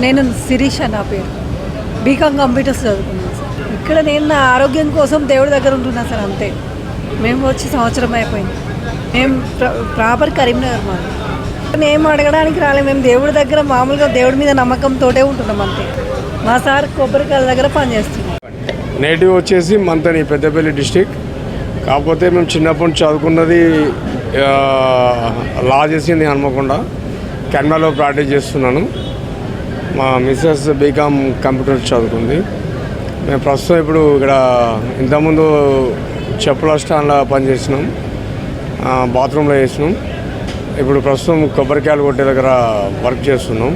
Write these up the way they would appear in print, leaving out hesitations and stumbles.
నేను శిరీష నా పేరు. బీకామ్ కంప్యూటర్స్ చదువుకున్నాను సార్. ఇక్కడ నేను నా ఆరోగ్యం కోసం దేవుడి దగ్గర ఉంటున్నా సార్, అంతే. మేము వచ్చి సంవత్సరం అయిపోయింది. మేము ప్రాపర్ కరీంనగర్ మాది. మేము అడగడానికి రాలేదు, మేము దేవుడి దగ్గర మామూలుగా దేవుడి మీద నమ్మకంతోటే ఉంటున్నాం, అంతే. మా సార్ కొబ్బరికాయల దగ్గర పనిచేస్తున్నాం. నేటివ్ వచ్చేసి మంతని, పెద్దపల్లి డిస్టిక్. కాకపోతే మేము చిన్నప్పటి నుంచి చదువుకున్నది లా చేసింది హన్మకొండ. కెనడాలో ప్రాక్టీస్ చేస్తున్నాను. మా మిస్సెస్ బీకామ్ కంప్యూటర్ చదువుకుంది. మేము ప్రస్తుతం ఇప్పుడు ఇక్కడ ఇంతకుముందు చెప్పుల స్టాండ్లో పనిచేసినాం, బాత్రూంలో చేసినాం. ఇప్పుడు ప్రస్తుతం కొబ్బరికాయలు కొట్టే దగ్గర వర్క్ చేస్తున్నాం.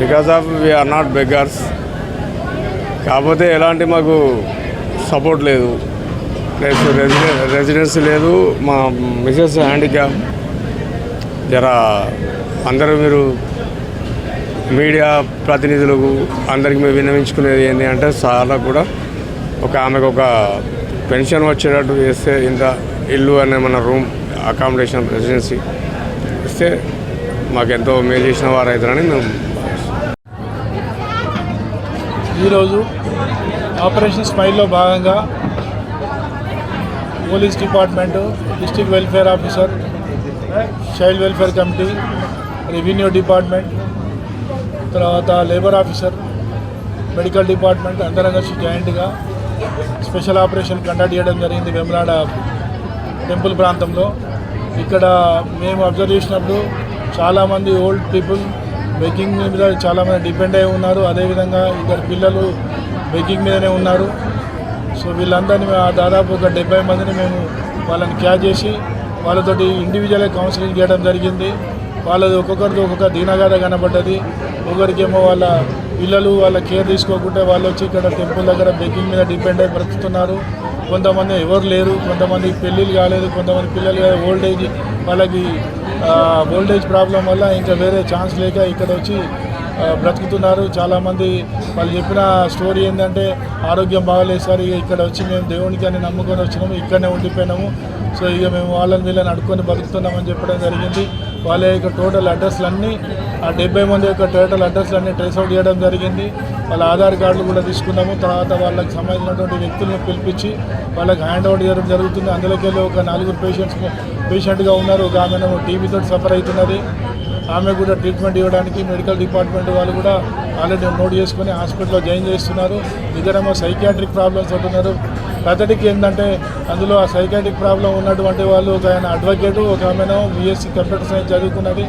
Because of we're not beggars. కాకపోతే ఎలాంటి మాకు సపోర్ట్ లేదు, ప్లస్ రెసిడెన్సీ లేదు. మా మిసెస్ హ్యాండిక్యాప్. జరా అందరూ మీరు మీడియా ప్రతినిధులకు అందరికీ మేము విన్నవించుకునేది ఏంటి అంటే, చాలా కూడా ఆమెకు ఒక పెన్షన్ వచ్చేటట్టు చేస్తే, ఇంత ఇల్లు అనే మన రూమ్ అకామిడేషన్ రెసిడెన్సీ ఇస్తే మాకెంతో మేలు చేసిన వారు అవుతారని మేము. ఈరోజు ఆపరేషన్ స్మైల్లో భాగంగా police department, district welfare officer, child welfare committee, revenue department, తర్వాత లేబర్ ఆఫీసర్, మెడికల్ డిపార్ట్మెంట్ అందరం కలిసి జాయింట్గా స్పెషల్ ఆపరేషన్ కండక్ట్ చేయడం జరిగింది వేములవాడ టెంపుల్ ప్రాంతంలో. ఇక్కడ మేము అబ్జర్వ్ చేసినప్పుడు చాలామంది ఓల్డ్ పీపుల్ బెగ్గింగ్ మీద చాలామంది డిపెండ్ అయి ఉన్నారు. అదేవిధంగా ఇద్దరు పిల్లలు బెగ్గింగ్ మీదనే ఉన్నారు. సో వీళ్ళందరినీ దాదాపు ఒక 70 మందిని మేము వాళ్ళని క్యాచ్ చేసి వాళ్ళతోటి ఇండివిజువల్గా కౌన్సిలింగ్ చేయడం జరిగింది. వాళ్ళది ఒక్కొక్కరితో ఒక్కొక్క దీనగాథ కనబడ్డది. ఒకరికేమో వాళ్ళ పిల్లలు వాళ్ళ కేర్ తీసుకోకుండా వాళ్ళు వచ్చి ఇక్కడ టెంపుల్ దగ్గర బెగ్గింగ్ మీద డిపెండ్ అయి బ్రతుకుతున్నారు. కొంతమంది ఎవరు లేరు, కొంతమందికి పెళ్ళిళ్ళు కాలేదు, కొంతమంది పిల్లలు ఓల్డేజ్, వాళ్ళకి ఓల్డేజ్ ప్రాబ్లం వల్ల ఇంకా వేరే ఛాన్స్ లేక ఇక్కడ వచ్చి బ్రతుకుతున్నారు. చాలామంది వాళ్ళు చెప్పిన స్టోరీ ఏంటంటే, ఆరోగ్యం బాగాలేదు సార్, ఇక్కడ వచ్చి మేము దేవునికి అని నమ్ముకొని వచ్చినాము, ఇక్కడనే ఉండిపోయినాము. సో ఇక మేము వాళ్ళని వీళ్ళని అడుక్కొని బతుకుతున్నామని చెప్పడం జరిగింది. వాళ్ళ యొక్క టోటల్ అడ్రస్లన్నీ, ఆ 70 మంది యొక్క టోటల్ అడ్రస్లన్నీ ట్రేస్ అవుట్ చేయడం జరిగింది. వాళ్ళ ఆధార్ కార్డులు కూడా తీసుకున్నాము. తర్వాత వాళ్ళకి సంబంధించినటువంటి వ్యక్తులను పిలిపించి వాళ్ళకి హ్యాండ్ ఓవర్ చేయడం జరుగుతుంది. అందులోకి వెళ్ళి ఒక 4 పేషెంట్గా ఉన్నారు. ఒక ఆమెను టీబీతో సఫర్ అవుతున్నది. ఆమె కూడా ట్రీట్మెంట్ ఇవ్వడానికి మెడికల్ డిపార్ట్మెంట్ వాళ్ళు కూడా ఆల్రెడీ నోట్ చేసుకుని హాస్పిటల్లో జాయిన్ చేస్తున్నారు. ఇద్దరేమో సైకియాట్రిక్ ప్రాబ్లమ్స్ ఉంటున్నారు. ప్రతికి ఏంటంటే, అందులో ఆ సైకియాట్రిక్ ప్రాబ్లం ఉన్నటువంటి వాళ్ళు, ఒక ఆయన అడ్వకేటు, ఒక ఆమెను బీఎస్సీ కంప్యూటర్ సైన్స్ చదువుకున్నది.